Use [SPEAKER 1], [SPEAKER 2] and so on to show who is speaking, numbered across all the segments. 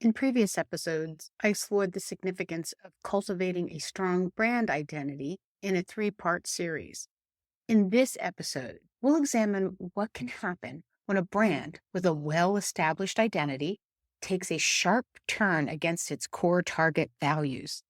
[SPEAKER 1] In previous episodes, I explored the significance of cultivating a strong brand identity in a three-part series. In this episode, we'll examine what can happen when a brand with a well-established identity takes a sharp turn against its core target values.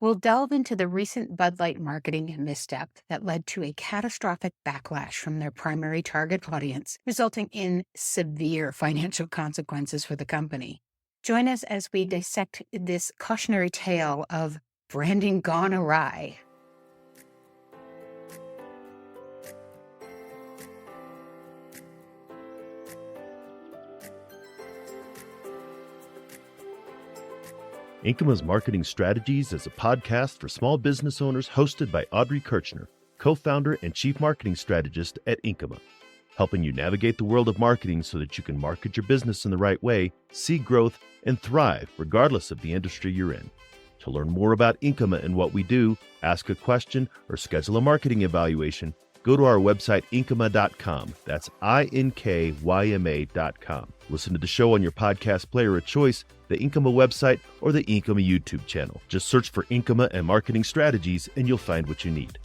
[SPEAKER 1] We'll delve into the recent Bud Light marketing misstep that led to a catastrophic backlash from their primary target audience, resulting in severe financial consequences for the company. Join us as we dissect this cautionary tale of branding gone awry.
[SPEAKER 2] Incoma's Marketing Strategies is a podcast for small business owners hosted by Audrey Kirchner, co-founder and chief marketing strategist at Incoma, helping you navigate the world of marketing so that you can market your business in the right way, see growth, and thrive regardless of the industry you're in. To learn more about Incoma and what we do, ask a question, or schedule a marketing evaluation, go to our website, Incoma.com. That's INKYMA.com. Listen to the show on your podcast player of choice, the Incoma website, or the Incoma YouTube channel. Just search for Incoma and Marketing Strategies, and you'll find what you need.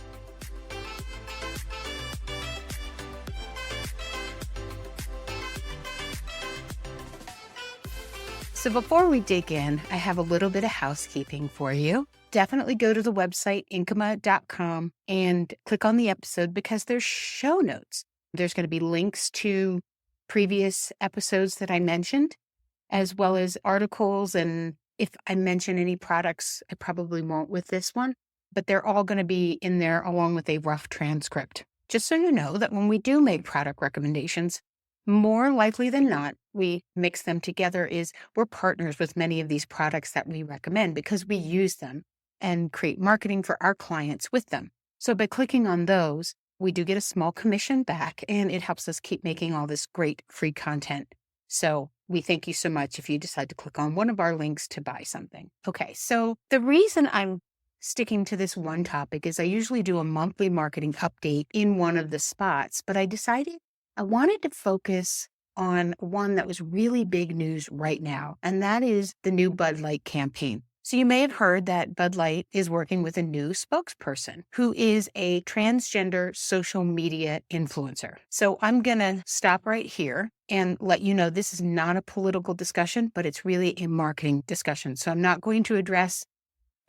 [SPEAKER 1] So before we dig in, I have a little bit of housekeeping for you. Definitely go to the website, Incoma.com, and click on the episode because there's show notes. There's going to be links to previous episodes that I mentioned, as well as articles. And if I mention any products, I probably won't with this one, but they're all going to be in there along with a rough transcript. Just so you know that when we do make product recommendations, more likely than not, we mix them together is we're partners with many of these products that we recommend because we use them and create marketing for our clients with them. So by clicking on those, we do get a small commission back and it helps us keep making all this great free content. So we thank you so much if you decide to click on one of our links to buy something. Okay, so the reason I'm sticking to this one topic is I usually do a monthly marketing update in one of the spots, but I decided I wanted to focus on one that was really big news right now, and that is the new Bud Light campaign. So you may have heard that Bud Light is working with a new spokesperson who is a transgender social media influencer. So I'm going to stop right here and let you know this is not a political discussion, but it's really a marketing discussion. So I'm not going to address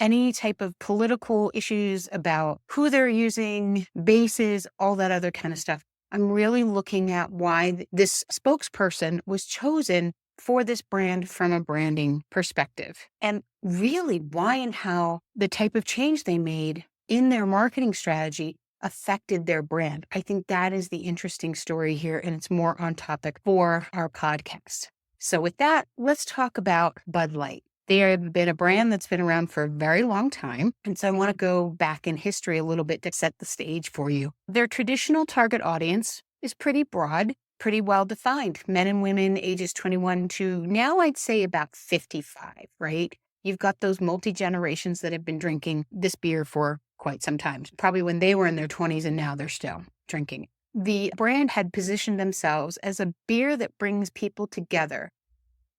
[SPEAKER 1] any type of political issues about who they're using, bases, all that other kind of stuff. I'm really looking at why this spokesperson was chosen for this brand from a branding perspective, and really why and how the type of change they made in their marketing strategy affected their brand. I think that is the interesting story here, and it's more on topic for our podcast. So with that, let's talk about Bud Light. They have been a brand that's been around for a very long time. And so I want to go back in history a little bit to set the stage for you. Their traditional target audience is pretty broad, pretty well defined. Men and women ages 21 to now I'd say about 55, right? You've got those multi-generations that have been drinking this beer for quite some time, probably when they were in their 20s and now they're still drinking. The brand had positioned themselves as a beer that brings people together.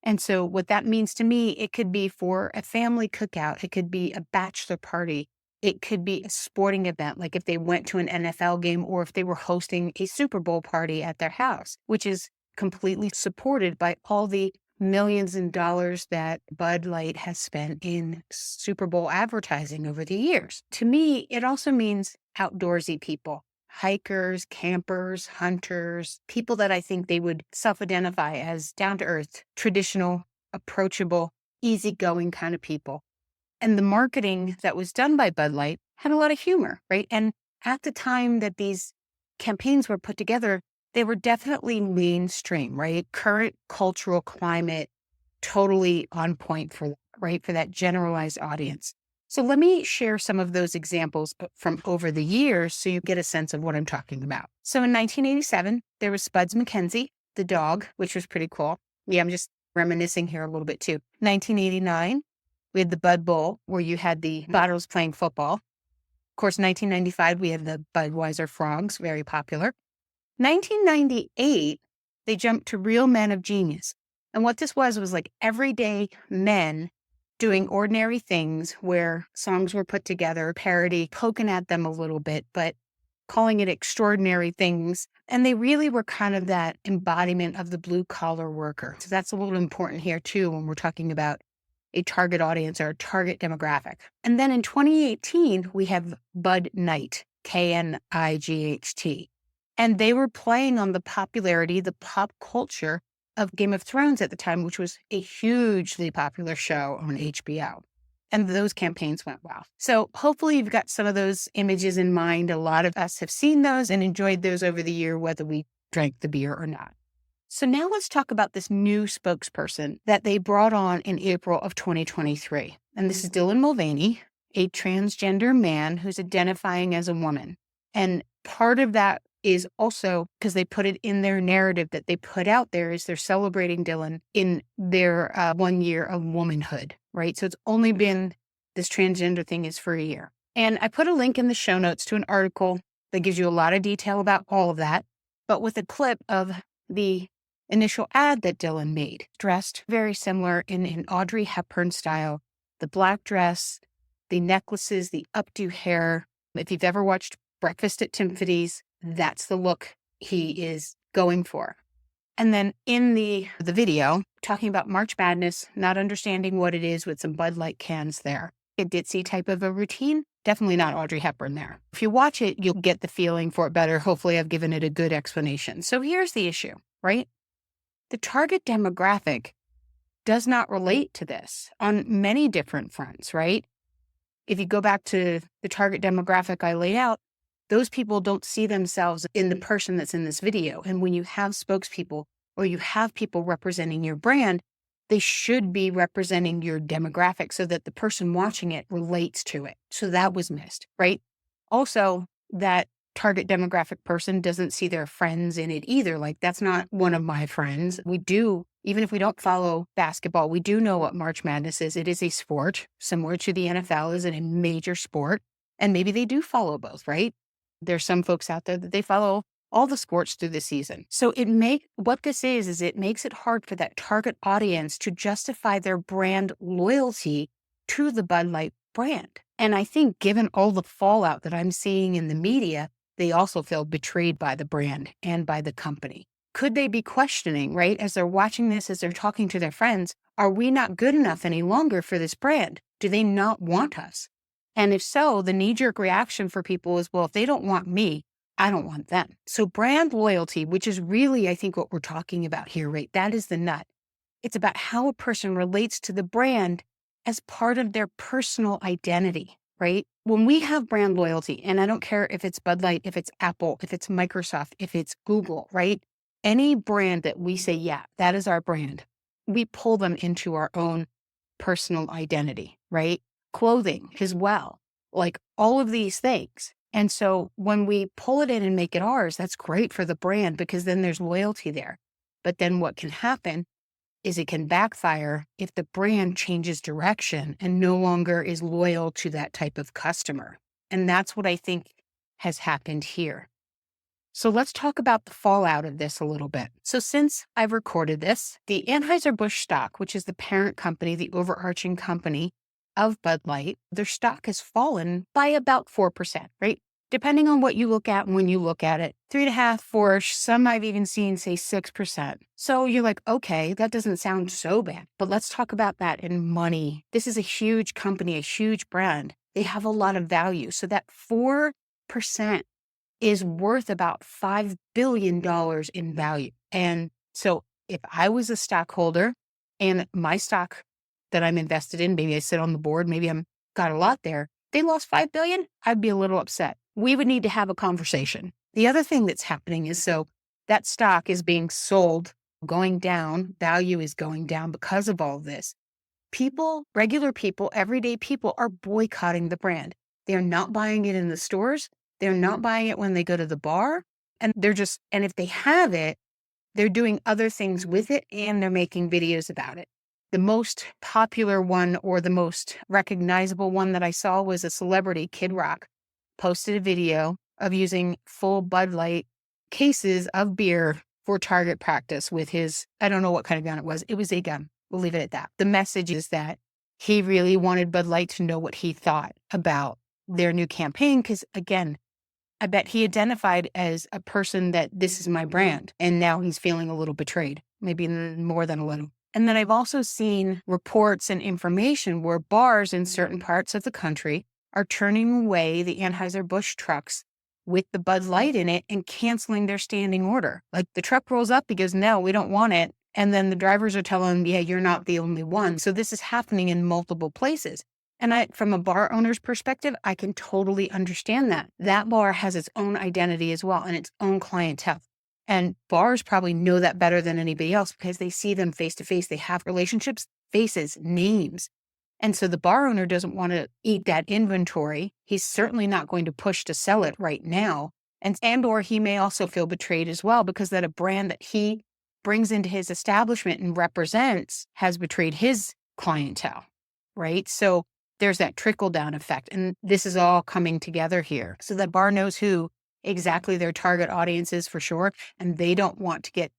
[SPEAKER 1] And so what that means to me, it could be for a family cookout. It could be a bachelor party. It could be a sporting event, like if they went to an NFL game or if they were hosting a Super Bowl party at their house, which is completely supported by all the millions in dollars that Bud Light has spent in Super Bowl advertising over the years. To me, it also means outdoorsy people. Hikers, campers, hunters, people that I think they would self-identify as down-to-earth, traditional, approachable, easygoing kind of people. And the marketing that was done by Bud Light had a lot of humor, right? And at the time that these campaigns were put together, they were definitely mainstream, right? Current cultural climate, totally on point for that, right? For that generalized audience. So let me share some of those examples from over the years so you get a sense of what I'm talking about. So in 1987, there was Spuds MacKenzie, the dog, which was pretty cool. Yeah, I'm just reminiscing here a little bit too. 1989, we had the Bud Bowl where you had the bottles playing football. Of course, 1995, we had the Budweiser Frogs, very popular. 1998, they jumped to Real Men of Genius. And what this was like everyday men doing ordinary things where songs were put together, parody, poking at them a little bit, but calling it extraordinary things. And they really were kind of that embodiment of the blue collar worker. So that's a little important here too when we're talking about a target audience or a target demographic. And then in 2018, we have Bud Knight, Knight. And they were playing on the popularity, the pop culture of Game of Thrones at the time, which was a hugely popular show on HBO. And those campaigns went well. So hopefully you've got some of those images in mind. A lot of us have seen those and enjoyed those over the year, whether we drank the beer or not. So now let's talk about this new spokesperson that they brought on in April of 2023. And this is Dylan Mulvaney, a transgender man who's identifying as a woman. And part of that is also because they put it in their narrative that they put out there is they're celebrating Dylan in their 1 year of womanhood, right? So it's only been this transgender thing is for a year. And I put a link in the show notes to an article that gives you a lot of detail about all of that, but with a clip of the initial ad that Dylan made, dressed very similar in an Audrey Hepburn style, the black dress, the necklaces, the updo hair. If you've ever watched Breakfast at Tiffany's, that's the look he is going for. And then in the video, talking about March Madness, not understanding what it is with some Bud Light cans there. A ditzy type of a routine, definitely not Audrey Hepburn there. If you watch it, you'll get the feeling for it better. Hopefully I've given it a good explanation. So here's the issue, right? The target demographic does not relate to this on many different fronts, right? If you go back to the target demographic I laid out, those people don't see themselves in the person that's in this video. And when you have spokespeople or you have people representing your brand, they should be representing your demographic so that the person watching it relates to it. So that was missed, right? Also, that target demographic person doesn't see their friends in it either. Like, that's not one of my friends. We do, even if we don't follow basketball, we do know what March Madness is. It is a sport similar to the NFL is a major sport. And maybe they do follow both, right? There's some folks out there that they follow all the sports through the season. So what this is it makes it hard for that target audience to justify their brand loyalty to the Bud Light brand. And I think given all the fallout that I'm seeing in the media, they also feel betrayed by the brand and by the company. Could they be questioning, right? As they're watching this, as they're talking to their friends, are we not good enough any longer for this brand? Do they not want us? And if so, the knee-jerk reaction for people is, well, if they don't want me, I don't want them. So brand loyalty, which is really, I think, what we're talking about here, right? That is the nut. It's about how a person relates to the brand as part of their personal identity, right? When we have brand loyalty, and I don't care if it's Bud Light, if it's Apple, if it's Microsoft, if it's Google, right? Any brand that we say, yeah, that is our brand, we pull them into our own personal identity, right? Clothing as well, like all of these things. And so when we pull it in and make it ours, that's great for the brand because then there's loyalty there. But then what can happen is it can backfire if the brand changes direction and no longer is loyal to that type of customer. And that's what I think has happened here. So let's talk about the fallout of this a little bit. So since I've recorded this, the Anheuser-Busch stock, which is the parent company, the overarching company of Bud Light, their stock has fallen by about 4%, right? Depending on what you look at and when you look at it, 3.5%, 4%, some I've even seen say 6%. So you're like, okay, that doesn't sound so bad. But let's talk about that in money. This is a huge company, a huge brand. They have a lot of value. So that 4% is worth about $5 billion in value. And so if I was a stockholder and my stock that I'm invested in, maybe I sit on the board, maybe I'm got a lot there, they lost $5 billion, I'd be a little upset. We would need to have a conversation. The other thing that's happening is so that stock is being sold, going down, value is going down because of all of this. People, regular people, everyday people are boycotting the brand. They're not buying it in the stores. They're not buying it when they go to the bar. And and if they have it, they're doing other things with it and they're making videos about it. The most popular one or the most recognizable one that I saw was a celebrity, Kid Rock, posted a video of using full Bud Light cases of beer for target practice with his, I don't know what kind of gun it was. It was a gun. We'll leave it at that. The message is that he really wanted Bud Light to know what he thought about their new campaign. Because again, I bet he identified as a person that this is my brand. And now he's feeling a little betrayed, maybe more than a little. And then I've also seen reports and information where bars in certain parts of the country are turning away the Anheuser-Busch trucks with the Bud Light in it and canceling their standing order. Like the truck rolls up, he goes, no, we don't want it. And then the drivers are telling him, yeah, you're not the only one. So this is happening in multiple places. And from a bar owner's perspective, I can totally understand that. That bar has its own identity as well and its own clientele. And bars probably know that better than anybody else because they see them face to face. They have relationships, faces, names. And so the bar owner doesn't want to eat that inventory. He's certainly not going to push to sell it right now. And or he may also feel betrayed as well because that a brand that he brings into his establishment and represents has betrayed his clientele, right? So there's that trickle down effect. And this is all coming together here. So that bar knows who exactly their target audience is for sure. And they don't want to get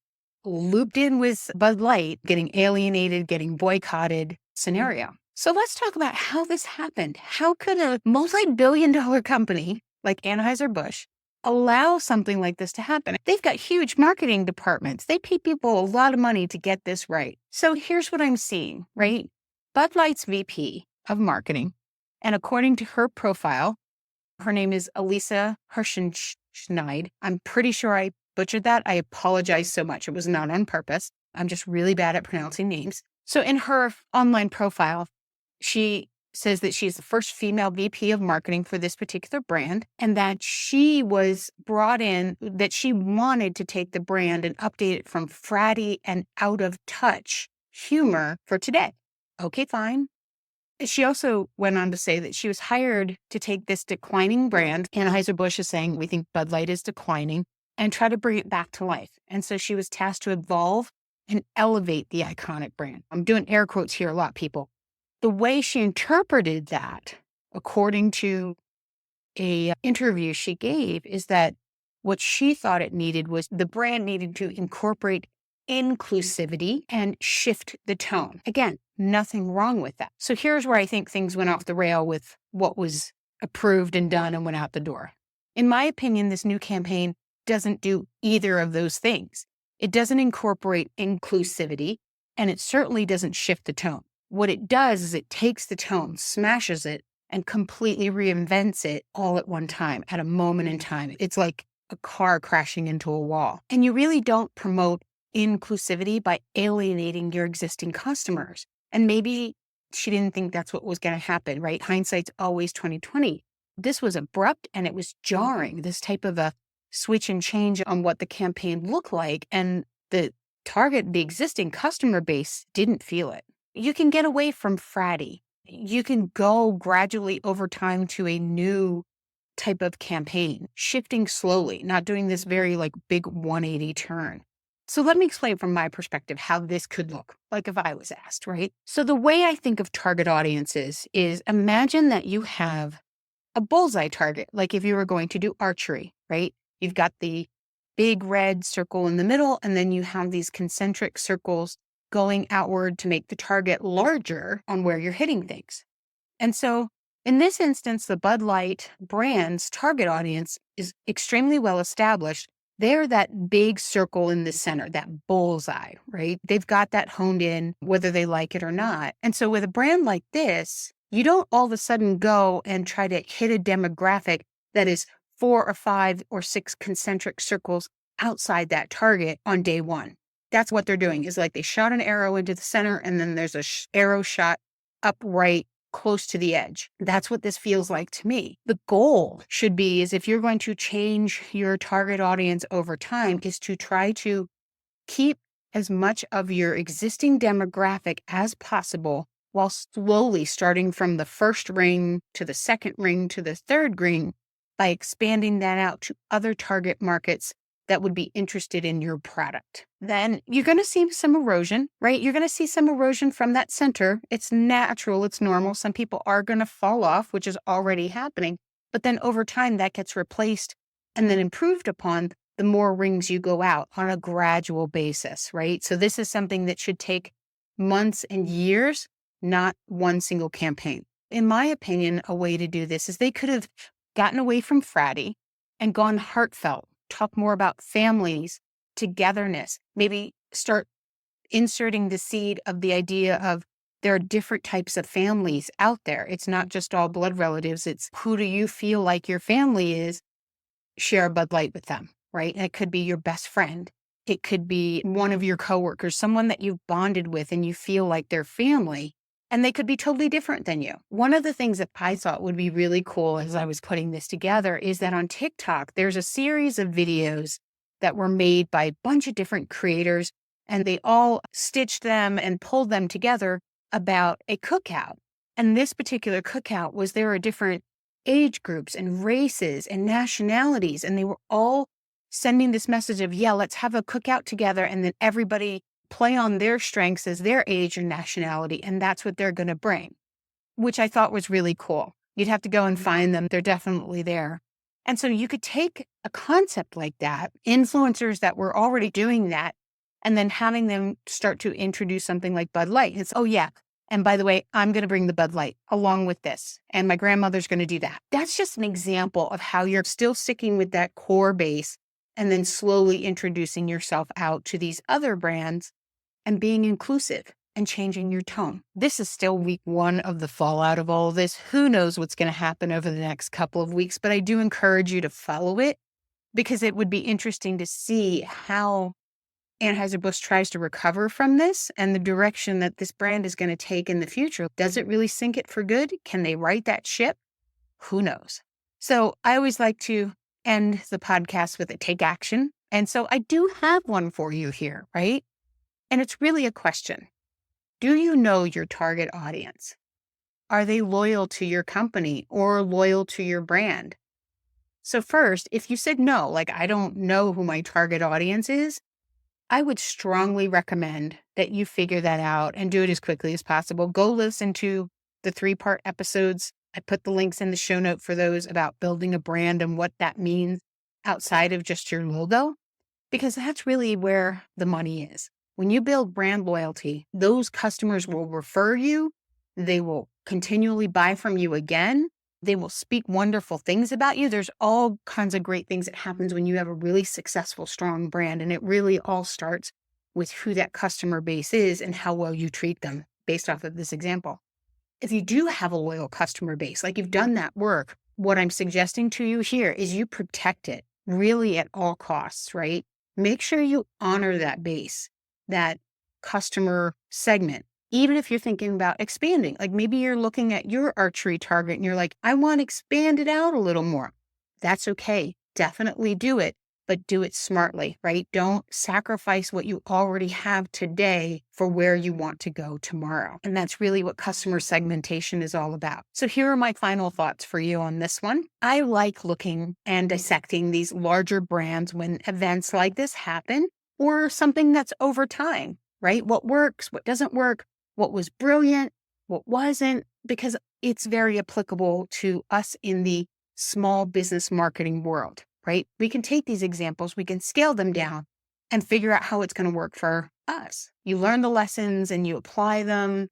[SPEAKER 1] looped in with Bud Light, getting alienated, getting boycotted scenario. So let's talk about how this happened. How could a multi-billion-dollar company like Anheuser-Busch allow something like this to happen? They've got huge marketing departments. They pay people a lot of money to get this right. So here's what I'm seeing, right? Bud Light's VP of marketing, and according to her profile, her name is Elisa Hirschenschneid. I'm pretty sure I butchered that. I apologize so much. It was not on purpose. I'm just really bad at pronouncing names. So in her online profile, she says that she's the first female VP of marketing for this particular brand and that she was brought in, that she wanted to take the brand and update it from fratty and out of touch humor for today. Okay, fine. She also went on to say that she was hired to take this declining brand. Anheuser-Busch is saying, we think Bud Light is declining, and try to bring it back to life. And so she was tasked to evolve and elevate the iconic brand. I'm doing air quotes here a lot, people. The way she interpreted that, according to a interview she gave, is that what she thought it needed was the brand needed to incorporate inclusivity and shift the tone. Again, nothing wrong with that. So here's where I think things went off the rail with what was approved and done and went out the door. In my opinion, this new campaign doesn't do either of those things. It doesn't incorporate inclusivity, and it certainly doesn't shift the tone. What it does is it takes the tone, smashes it, and completely reinvents it all at one time, at a moment in time. It's like a car crashing into a wall. And you really don't promote inclusivity by alienating your existing customers. And maybe she didn't think that's what was going to happen, right? Hindsight's always 2020. This was abrupt and it was jarring, this type of a switch and change on what the campaign looked like. And the existing customer base didn't feel it. You can get away from fratty. You can go gradually over time to a new type of campaign, shifting slowly, not doing this very big 180 turn. So let me explain from my perspective how this could look like if I was asked, right? So the way I think of target audiences is imagine that you have a bullseye target, like if you were going to do archery, right? You've got the big red circle in the middle, and then you have these concentric circles going outward to make the target larger on where you're hitting things. And so in this instance, the Bud Light brand's target audience is extremely well established. They're that big circle in the center, that bullseye, right? They've got that honed in, whether they like it or not. And so with a brand like this, you don't all of a sudden go and try to hit a demographic that is 4 or 5 or 6 concentric circles outside that target on day one. That's what they're doing, is they shot an arrow into the center and then there's a arrow shot upright close to the edge. That's what this feels like to me. The goal should be is if you're going to change your target audience over time is to try to keep as much of your existing demographic as possible while slowly starting from the first ring to the second ring to the third ring by expanding that out to other target markets that would be interested in your product. Then you're going to see some erosion, right? You're going to see some erosion from that center. It's natural. It's normal. Some people are going to fall off, which is already happening. But then over time, that gets replaced and then improved upon the more rings you go out on a gradual basis, right? So this is something that should take months and years, not one single campaign. In my opinion, a way to do this is they could have gotten away from fratty and gone heartfelt, talk more about families, togetherness, maybe start inserting the seed of the idea of there are different types of families out there. It's not just all blood relatives. It's who do you feel like your family is? Share a Bud Light with them, right? And it could be your best friend. It could be one of your coworkers, someone that you've bonded with and you feel like they're family, and they could be totally different than you. One of the things that I thought would be really cool as I was putting this together is that on TikTok, there's a series of videos that were made by a bunch of different creators, and they all stitched them and pulled them together about a cookout. And this particular cookout was there are different age groups and races and nationalities, and they were all sending this message of, yeah, let's have a cookout together, and then everybody play on their strengths as their age and nationality, and that's what they're going to bring, which I thought was really cool. You'd have to go and find them. They're definitely there. And so you could take a concept like that, influencers that were already doing that, and then having them start to introduce something like Bud Light. It's, oh yeah, and by the way, I'm going to bring the Bud Light along with this, and my grandmother's going to do that. That's just an example of how you're still sticking with that core base and then slowly introducing yourself out to these other brands and being inclusive and changing your tone. This is still week one of the fallout of all of this. Who knows what's going to happen over the next couple of weeks, but I do encourage you to follow it because it would be interesting to see how Anheuser-Busch tries to recover from this and the direction that this brand is going to take in the future. Does it really sink it for good? Can they right that ship? Who knows? So I always like to end the podcast with a take action. And so I do have one for you here, right? And it's really a question. Do you know your target audience? Are they loyal to your company or loyal to your brand? So first, if you said no, like I don't know who my target audience is, I would strongly recommend that you figure that out and do it as quickly as possible. Go listen to the 3-part episodes. I put the links in the show note for those about building a brand and what that means outside of just your logo, because that's really where the money is. When you build brand loyalty, those customers will refer you. They will continually buy from you again. They will speak wonderful things about you. There's all kinds of great things that happens when you have a really successful, strong brand. And it really all starts with who that customer base is and how well you treat them based off of this example. If you do have a loyal customer base, like you've done that work, what I'm suggesting to you here is you protect it really at all costs, right? Make sure you honor that base, that customer segment. Even if you're thinking about expanding, like maybe you're looking at your archery target and you're like, I want to expand it out a little more. That's okay. Definitely do it, but do it smartly, right? Don't sacrifice what you already have today for where you want to go tomorrow. And that's really what customer segmentation is all about. So here are my final thoughts for you on this one. I like looking and dissecting these larger brands when events like this happen or something that's over time, right? What works, what doesn't work, what was brilliant, what wasn't, because it's very applicable to us in the small business marketing world, right? We can take these examples, we can scale them down and figure out how it's going to work for us. You learn the lessons and you apply them.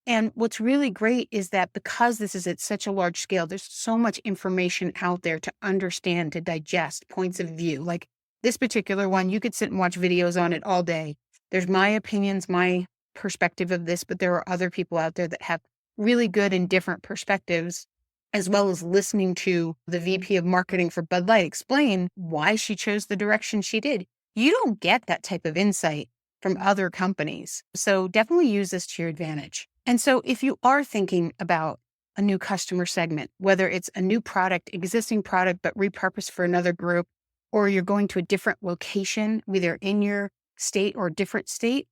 [SPEAKER 1] And what's really great is that because this is at such a large scale, there's so much information out there to understand, to digest, points of view. Like this particular one, you could sit and watch videos on it all day. There's my opinions, my perspective of this, but there are other people out there that have really good and different perspectives, as well as listening to the VP of marketing for Bud Light explain why she chose the direction she did. You don't get that type of insight from other companies. So definitely use this to your advantage. And so if you are thinking about a new customer segment, whether it's a new product, existing product, but repurposed for another group, or you're going to a different location, either in your state or different state,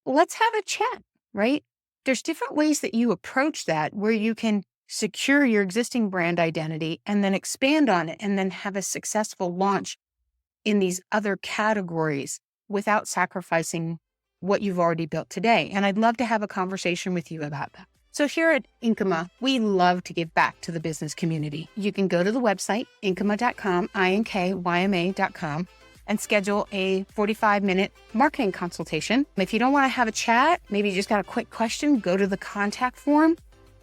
[SPEAKER 1] let's have a chat, right? There's different ways that you approach that where you can secure your existing brand identity and then expand on it and then have a successful launch in these other categories without sacrificing what you've already built today. And I'd love to have a conversation with you about that. So here at Inkema, we love to give back to the business community. You can go to the website, inkema.com, INKYMA.com, and schedule a 45-minute marketing consultation. If you don't want to have a chat, maybe you just got a quick question, go to the contact form,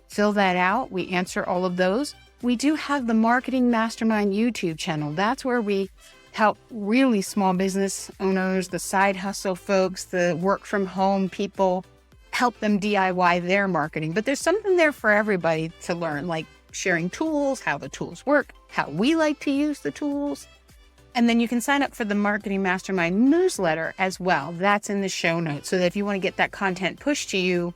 [SPEAKER 1] fill that out. We answer all of those. We do have the Marketing Mastermind YouTube channel. That's where we help really small business owners, the side hustle folks, the work from home people, help them DIY their marketing. But there's something there for everybody to learn, like sharing tools, how the tools work, how we like to use the tools. And then you can sign up for the Marketing Mastermind newsletter as well. That's in the show notes. So that if you want to get that content pushed to you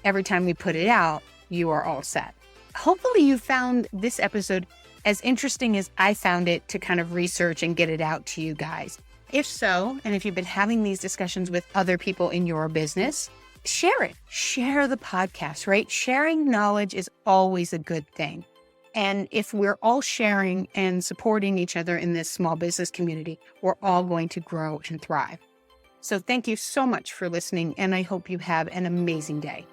[SPEAKER 1] every time we put it out, you are all set. Hopefully you found this episode as interesting as I found it to kind of research and get it out to you guys. If so, and if you've been having these discussions with other people in your business, share it. Share the podcast, right? Sharing knowledge is always a good thing. And if we're all sharing and supporting each other in this small business community, we're all going to grow and thrive. So thank you so much for listening, and I hope you have an amazing day.